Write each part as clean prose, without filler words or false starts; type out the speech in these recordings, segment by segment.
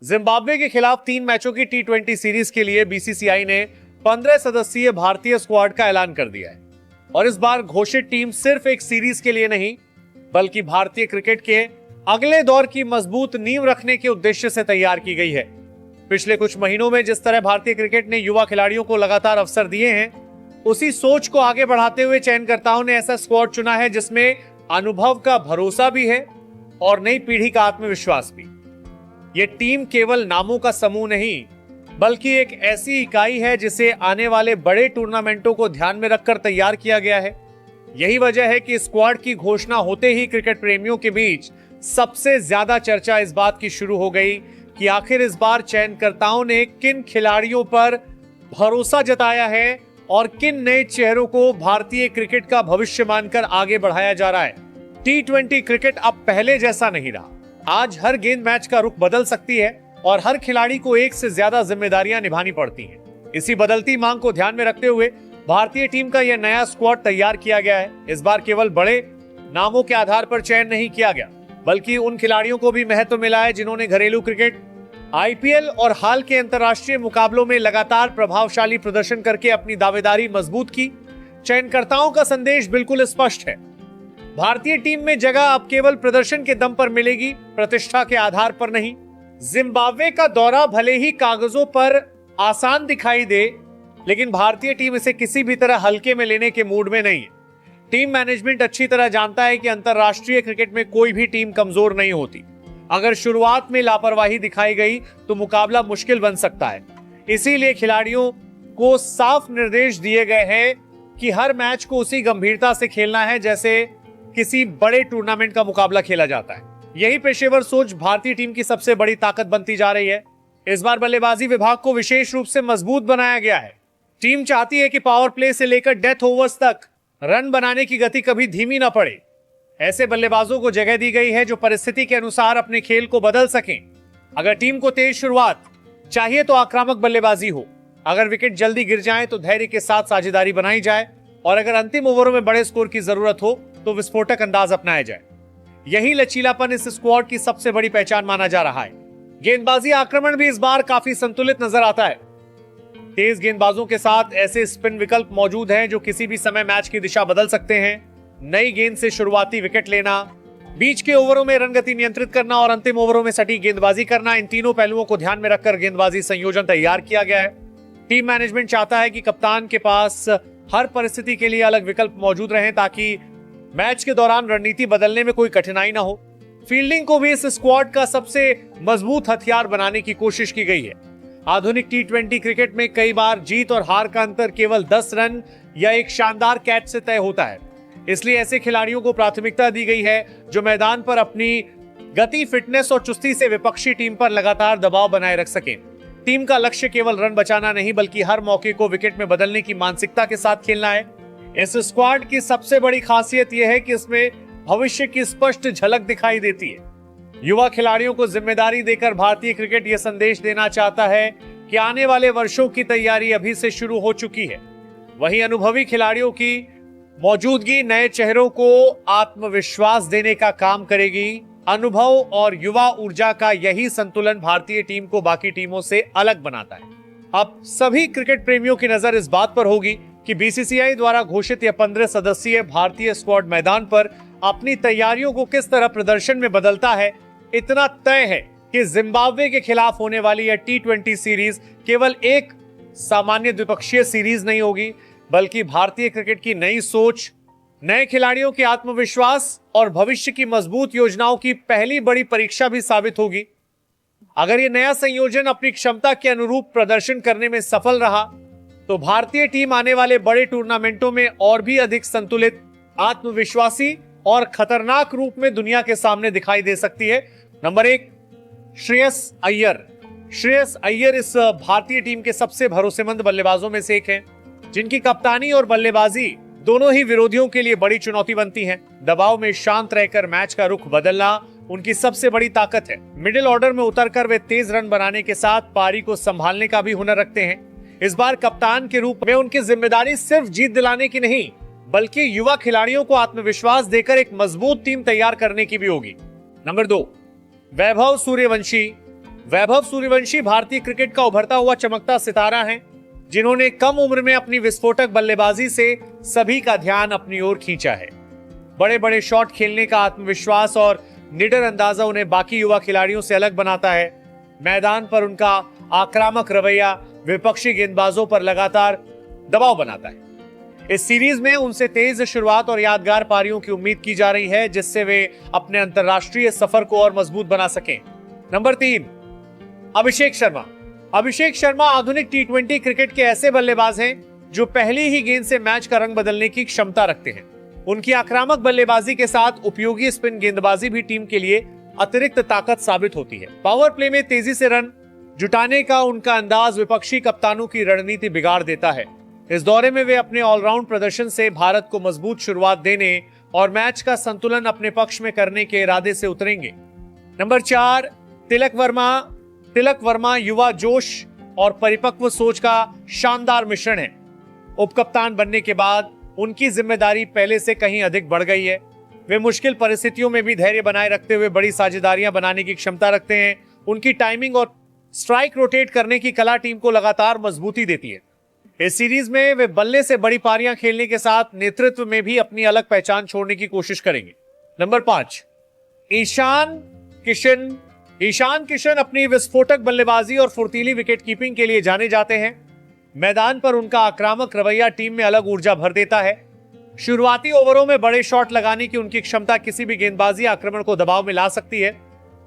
Zimbabwe के खिलाफ 3 मैचों की टी20 सीरीज के लिए बीसीसीआई ने 15 सदस्यीय भारतीय स्क्वाड का ऐलान कर दिया है और इस बार घोषित टीम सिर्फ एक सीरीज के लिए नहीं बल्कि भारतीय क्रिकेट के अगले दौर की मजबूत नींव रखने के उद्देश्य से तैयार की गई है। पिछले कुछ महीनों में जिस तरह भारतीय क्रिकेट ने युवा खिलाड़ियों को लगातार अवसर दिए हैं, उसी सोच को आगे बढ़ाते हुए चयनकर्ताओं ने ऐसा स्क्वाड चुना है जिसमें अनुभव का भरोसा भी है और नई पीढ़ी का आत्मविश्वास भी। ये टीम केवल नामों का समूह नहीं बल्कि एक ऐसी इकाई है जिसे आने वाले बड़े टूर्नामेंटों को ध्यान में रखकर तैयार किया गया है। यही वजह है कि स्क्वाड की घोषणा होते ही क्रिकेट प्रेमियों के बीच सबसे ज्यादा चर्चा इस बात की शुरू हो गई कि आखिर इस बार चयनकर्ताओं ने किन खिलाड़ियों पर भरोसा जताया है और किन नए चेहरों को भारतीय क्रिकेट का भविष्य मानकर आगे बढ़ाया जा रहा है। टी20 क्रिकेट अब पहले जैसा नहीं रहा। आज हर गेंद मैच का रुख बदल सकती है और हर खिलाड़ी को एक से ज्यादा जिम्मेदारियां निभानी पड़ती हैं। इसी बदलती मांग को ध्यान में रखते हुए भारतीय टीम का यह नया स्क्वाड तैयार किया गया है। इस बार केवल बड़े नामों के आधार पर चयन नहीं किया गया बल्कि उन खिलाड़ियों को भी महत्व मिला है जिन्होंने घरेलू क्रिकेट, आईपीएल और हाल के अंतर्राष्ट्रीय मुकाबलों में लगातार प्रभावशाली प्रदर्शन करके अपनी दावेदारी मजबूत की। चयनकर्ताओं का संदेश बिल्कुल स्पष्ट है। भारतीय टीम में जगह अब केवल प्रदर्शन के दम पर मिलेगी, प्रतिष्ठा के आधार पर नहीं। जिम्बाब्वे का दौरा भले ही कागजों पर आसान दिखाई दे, लेकिन भारतीय टीम इसे किसी भी तरह हल्के में लेने के मूड में नहीं है। टीम मैनेजमेंट अच्छी तरह जानता है कि अंतरराष्ट्रीय क्रिकेट में कोई भी टीम कमजोर नहीं होती। अगर शुरुआत में लापरवाही दिखाई गई तो मुकाबला मुश्किल बन सकता है। इसीलिए खिलाड़ियों को साफ निर्देश दिए गए हैं कि हर मैच को उसी गंभीरता से खेलना है जैसे किसी बड़े टूर्नामेंट का मुकाबला खेला जाता है। यही पेशेवर सोच भारतीय टीम की सबसे बड़ी ताकत बनती जा रही है। इस बार बल्लेबाजी विभाग को विशेष रूप से मजबूत बनाया गया है। टीम चाहती है कि पावर प्ले से लेकर डेथ ओवर्स तक रन बनाने की गति कभी धीमी न पड़े। ऐसे बल्लेबाजों को जगह दी गई है जो परिस्थिति के अनुसार अपने खेल को बदल सकें। अगर टीम को तेज शुरुआत चाहिए तो आक्रामक बल्लेबाजी हो, अगर विकेट जल्दी गिर जाए तो धैर्य के साथ साझेदारी बनाई जाए और अगर अंतिम ओवरों में बड़े स्कोर की जरूरत हो तो विस्फोटक अंदाज अपनाया जाए। यही लचीलापन इस स्क्वाड की सबसे बड़ी पहचान माना जा रहा है। गेंदबाजी आक्रमण भी इस बार काफी संतुलित नजर आता है। तेज गेंदबाजों के साथ ऐसे स्पिन विकल्प मौजूद हैं जो किसी भी समय मैच की दिशा बदल सकते हैं। नई गेंद से शुरुआती विकेट लेना, बीच के ओवरों में रन गति नियंत्रित करना और अंतिम ओवरों में सटीक गेंदबाजी करना, इन तीनों पहलुओं को ध्यान में रखकर गेंदबाजी संयोजन तैयार किया गया है। टीम मैनेजमेंट चाहता है कि कप्तान के पास हर परिस्थिति के लिए अलग विकल्प मौजूद रहें ताकि मैच के दौरान रणनीति बदलने में कोई कठिनाई ना हो। फील्डिंग को भी इस स्क्वाड का सबसे मजबूत हथियार बनाने की कोशिश की गई है। आधुनिक टी20 क्रिकेट में कई बार जीत और हार का अंतर केवल 10 रन या एक शानदार कैच से तय होता है। इसलिए ऐसे खिलाड़ियों को प्राथमिकता दी गई है जो मैदान पर अपनी गति, फिटनेस और चुस्ती से विपक्षी टीम पर लगातार दबाव बनाए रख सकें। टीम का लक्ष्य केवल रन बचाना नहीं बल्कि हर मौके को विकेट में बदलने की मानसिकता के साथ खेलना है। इस स्क्वाड की सबसे बड़ी खासियत यह है कि इसमें भविष्य की स्पष्ट झलक दिखाई देती है। युवा खिलाड़ियों को जिम्मेदारी देकर भारतीय क्रिकेट यह संदेश देना चाहता है कि आने वाले वर्षों की तैयारी अभी से शुरू हो चुकी है। वहीं अनुभवी खिलाड़ियों की मौजूदगी नए चेहरों को आत्मविश्वास देने का काम करेगी। अनुभव और युवा ऊर्जा का यही संतुलन भारतीय टीम को बाकी टीमों से अलग बनाता है। अब सभी क्रिकेट प्रेमियों की नजर इस बात पर होगी कि बीसीसीआई द्वारा घोषित यह 15 सदस्यीय भारतीय स्क्वाड मैदान पर अपनी तैयारियों को किस तरह प्रदर्शन में बदलता है। इतना तय है कि जिम्बाब्वे के खिलाफ होने वाली यह टी20 सीरीज केवल एक सामान्य द्विपक्षीय सीरीज नहीं होगी बल्कि भारतीय क्रिकेट की नई सोच, नए खिलाड़ियों के आत्मविश्वास और भविष्य की मजबूत योजनाओं की पहली बड़ी परीक्षा भी साबित होगी। अगर यह नया संयोजन अपनी क्षमता के अनुरूप प्रदर्शन करने में सफल रहा तो भारतीय टीम आने वाले बड़े टूर्नामेंटों में और भी अधिक संतुलित, आत्मविश्वासी और खतरनाक रूप में दुनिया के सामने दिखाई दे सकती है। नंबर 1, श्रेयस अय्यर। श्रेयस अय्यर इस भारतीय टीम के सबसे भरोसेमंद बल्लेबाजों में से एक हैं, जिनकी कप्तानी और बल्लेबाजी दोनों ही विरोधियों के लिए बड़ी चुनौती बनती है। दबाव में शांत रहकर मैच का रुख बदलना उनकी सबसे बड़ी ताकत है। मिडिल ऑर्डर में उतरकर वे तेज रन बनाने के साथ पारी को संभालने का भी हुनर रखते हैं। इस बार कप्तान के रूप में उनकी जिम्मेदारी सिर्फ जीत दिलाने की नहीं बल्कि युवा खिलाड़ियों को आत्मविश्वास देकर एक मजबूत टीम तैयार करने की भी होगी। नंबर 2, वैभव सूर्यवंशी। वैभव सूर्यवंशी भारतीय क्रिकेट का उभरता हुआ चमकता सितारा हैं, जिन्होंने कम उम्र में अपनी विस्फोटक बल्लेबाजी से सभी का ध्यान अपनी ओर खींचा है। बड़े बड़े शॉट खेलने का आत्मविश्वास और निडर अंदाजा उन्हें बाकी युवा खिलाड़ियों से अलग बनाता है। मैदान पर उनका आक्रामक रवैया विपक्षी गेंदबाजों पर लगातार दबाव बनाता है। इस सीरीज में उनसे तेज शुरुआत और यादगार पारियों की उम्मीद की जा रही है, जिससे वे अपने अंतर्राष्ट्रीय सफर को और मजबूत बना सकें। नंबर 3, अभिषेक शर्मा। अभिषेक शर्मा आधुनिक टी20 क्रिकेट के ऐसे बल्लेबाज हैं जो पहली ही गेंद से मैच का रंग बदलने की क्षमता रखते हैं। उनकी आक्रामक बल्लेबाजी के साथ उपयोगी स्पिन गेंदबाजी भी टीम के लिए अतिरिक्त ताकत साबित होती है। पावर प्ले में तेजी से रन जुटाने का उनका अंदाज विपक्षी कप्तानों की रणनीति बिगाड़ देता है। इस दौरे में वे अपने ऑलराउंड प्रदर्शन से भारत को मजबूत शुरुआत देने और मैच का संतुलन अपने पक्ष में करने के इरादे से उतरेंगे। नंबर 4, तिलक वर्मा। तिलक वर्मा युवा जोश और परिपक्व सोच का शानदार मिश्रण है। उपकप्तान बनने के बाद उनकी जिम्मेदारी पहले से कहीं अधिक बढ़ गई है। वे मुश्किल परिस्थितियों में भी धैर्य बनाए रखते हुए बड़ी साझेदारियां बनाने की क्षमता रखते हैं। उनकी टाइमिंग और स्ट्राइक रोटेट करने की कला टीम को लगातार मजबूती देती है। इस सीरीज में वे बल्ले से बड़ी पारियां खेलने के साथ नेतृत्व में भी अपनी अलग पहचान छोड़ने की कोशिश करेंगे। नंबर 5, ईशान किशन। ईशान किशन अपनी विस्फोटक बल्लेबाजी और फुर्तीली विकेट कीपिंग के लिए जाने जाते हैं। मैदान पर उनका आक्रामक रवैया टीम में अलग ऊर्जा भर देता है। शुरुआती ओवरों में बड़े शॉट लगाने की उनकी क्षमता किसी भी गेंदबाजी आक्रमण को दबाव में ला सकती है।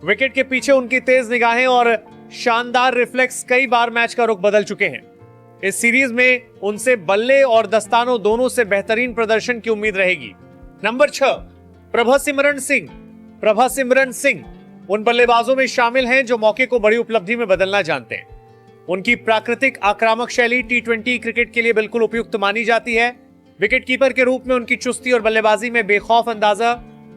विकेट के पीछे उनकी तेज निगाहें और शानदार रिफ्लेक्स कई बार मैच का रुख बदल चुके हैं। इस सीरीज में उनसे बल्ले और दस्तानों दोनों से बेहतरीन प्रदर्शन की उम्मीद रहेगी। नंबर 6, प्रभसिमरन सिंह। प्रभसिमरन सिंह उन बल्लेबाजों में शामिल हैं जो मौके को बड़ी उपलब्धि में बदलना जानते हैं। उनकी प्राकृतिक आक्रामक शैली टी20 क्रिकेट के लिए बिल्कुल उपयुक्त मानी जाती है। विकेटकीपर के रूप में उनकी चुस्ती और बल्लेबाजी में बेखौफ अंदाजा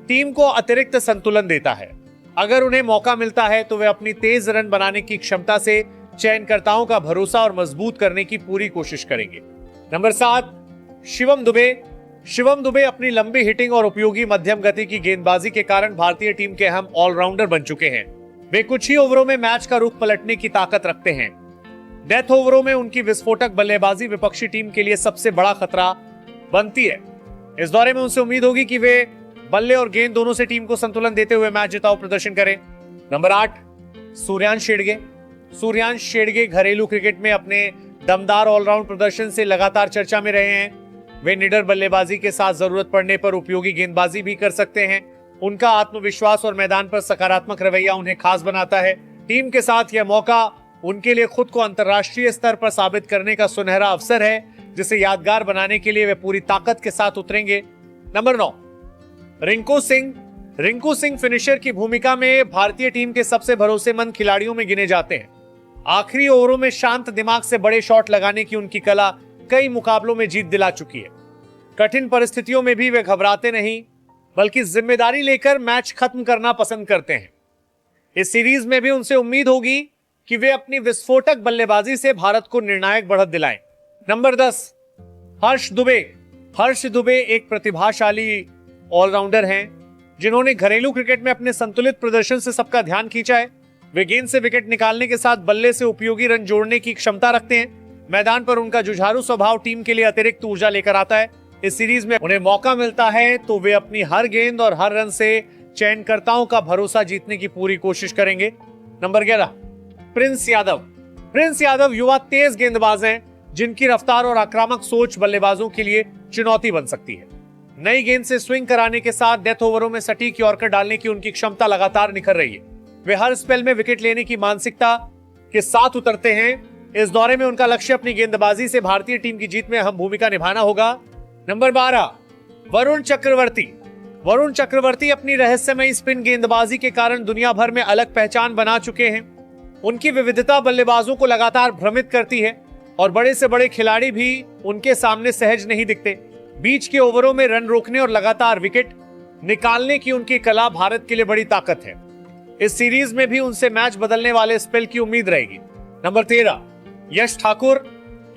टीम को अतिरिक्त संतुलन देता है। अगर उन्हें मौका मिलता है तो वे अपनी तेज रन बनाने की क्षमता से चयनकर्ताओं का भरोसा और मजबूत करने की पूरी कोशिश करेंगे। नंबर 7, शिवम दुबे। शिवम दुबे अपनी लंबी हिटिंग और उपयोगी मध्यम गति की गेंदबाजी के कारण भारतीय टीम के अहम ऑलराउंडर बन चुके हैं। वे कुछ ही ओवरों में मैच का रुख पलटने की ताकत रखते हैं। डेथ ओवरों में उनकी विस्फोटक बल्लेबाजी विपक्षी टीम के लिए सबसे बड़ा खतरा बनती है। इस दौरे में उनसे उम्मीद होगी कि वे बल्ले और गेंद दोनों से टीम को संतुलन देते हुए मैच जिताऊ प्रदर्शन करें। नंबर 8, सूर्यांश शेड़गे। सूर्यांश शेड़गे घरेलू क्रिकेट में अपने दमदार ऑलराउंड प्रदर्शन से लगातार चर्चा में रहे हैं। वे निडर बल्लेबाजी के साथ जरूरत पड़ने पर उपयोगी गेंदबाजी भी कर सकते हैं। उनका आत्मविश्वास और मैदान पर सकारात्मक रवैया उन्हें खास बनाता है। टीम के साथ यह मौका उनके लिए खुद को अंतर्राष्ट्रीय स्तर पर साबित करने का सुनहरा अवसर है, जिसे यादगार बनाने के लिए वे पूरी ताकत के साथ उतरेंगे। नंबर 9, रिंकू सिंह। रिंकू सिंह फिनिशर की भूमिका में भारतीय टीम के सबसे भरोसेमंद खिलाड़ियों में गिने जाते हैं। आखिरी ओवरों में शांत दिमाग से बड़े शॉट लगाने की उनकी कला कई मुकाबलों में जीत दिला चुकी है। कठिन परिस्थितियों में भी वे घबराते नहीं, बल्कि जिम्मेदारी लेकर मैच खत्म करना पसंद करते हैं। इस सीरीज में भी उनसे उम्मीद होगी कि वे अपनी विस्फोटक बल्लेबाजी से भारत को निर्णायक बढ़त दिलाएं। नंबर 10, हर्ष दुबे। हर्ष दुबे एक प्रतिभाशाली ऑलराउंडर हैं, जिन्होंने घरेलू क्रिकेट में अपने संतुलित प्रदर्शन से सबका ध्यान खींचा है। वे गेंद से विकेट निकालने के साथ बल्ले से उपयोगी रन जोड़ने की क्षमता रखते हैं। मैदान पर उनका जुझारू स्वभाव टीम के लिए अतिरिक्त ऊर्जा लेकर आता है। इस सीरीज में उन्हें मौका मिलता है तो वे अपनी हर गेंद और हर रन से चयनकर्ताओं का भरोसा जीतने की पूरी कोशिश करेंगे। Number 11, Prince Yadav. Prince Yadav युवा तेज गेंदबाज हैं, जिनकी रफ्तार और आक्रामक सोच बल्लेबाजों के लिए चुनौती बन सकती है। नई गेंद से स्विंग कराने के साथ डेथ ओवरों में सटीक यॉर्कर डालने की उनकी क्षमता लगातार निखर रही है। वे हर स्पेल में विकेट लेने की मानसिकता के साथ उतरते हैं। इस दौरे में उनका लक्ष्य अपनी गेंदबाजी से भारतीय टीम की जीत में अहम भूमिका निभाना होगा। नंबर 12, वरुण चक्रवर्ती। वरुण चक्रवर्ती अपनी रहस्यमयी स्पिन गेंदबाजी के कारण दुनिया भर में अलग पहचान बना चुके हैं। उनकी विविधता बल्लेबाजों को लगातार भ्रमित करती है और बड़े से बड़े खिलाड़ी भी उनके सामने सहज नहीं दिखते। बीच के ओवरों में रन रोकने और लगातार विकेट निकालने की उनकी कला भारत के लिए बड़ी ताकत है। इस सीरीज में भी उनसे मैच बदलने वाले स्पेल की उम्मीद रहेगी। नंबर 13, यश ठाकुर।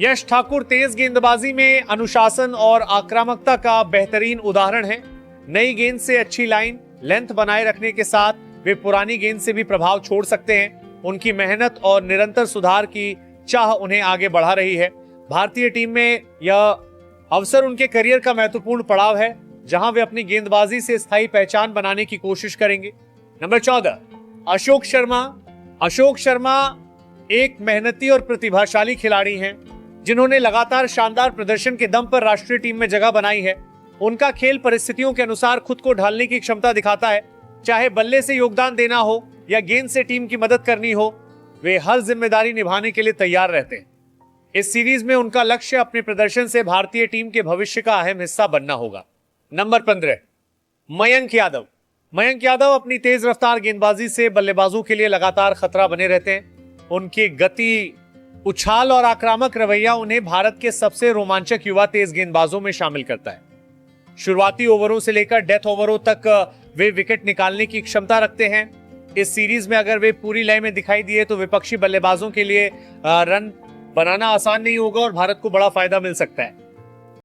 यश ठाकुर तेज गेंदबाजी में अनुशासन और आक्रामकता का बेहतरीन उदाहरण है। नई गेंद से अच्छी लाइन लेंथ बनाए रखने के साथ वे पुरानी गेंद से भी प्रभाव छोड़ सकते हैं। उनकी मेहनत और निरंतर सुधार की चाह उन्हें आगे बढ़ा रही है। भारतीय टीम में यह अवसर उनके करियर का महत्वपूर्ण पड़ाव है, जहां वे अपनी गेंदबाजी से स्थायी पहचान बनाने की कोशिश करेंगे। नंबर 14, अशोक शर्मा। अशोक शर्मा एक मेहनती और प्रतिभाशाली खिलाड़ी हैं, जिन्होंने लगातार शानदार प्रदर्शन के दम पर राष्ट्रीय टीम में जगह बनाई है। उनका खेल परिस्थितियों के अनुसार खुद को ढालने की क्षमता दिखाता है। चाहे बल्ले से योगदान देना हो या गेंद से टीम की मदद करनी हो, वे हर जिम्मेदारी निभाने के लिए तैयार रहते हैं। इस सीरीज में उनका लक्ष्य अपने प्रदर्शन से भारतीय टीम के भविष्य का अहम हिस्सा बनना होगा। नंबर 15, मयंक यादव। मयंक यादव अपनी तेज रफ्तार गेंदबाजी से बल्लेबाजों के लिए लगातार खतरा बने रहते हैं। उनकी गति, उछाल और आक्रामक रवैया उन्हें भारत के सबसे रोमांचक युवा तेज गेंदबाजों में शामिल करता है। शुरुआती ओवरों से लेकर डेथ ओवरों तक वे विकेट निकालने की क्षमता रखते हैं। इस सीरीज में अगर वे पूरी लय में दिखाई दिए तो विपक्षी बल्लेबाजों के लिए रन बनाना आसान नहीं होगा और भारत को बड़ा फायदा मिल सकता है।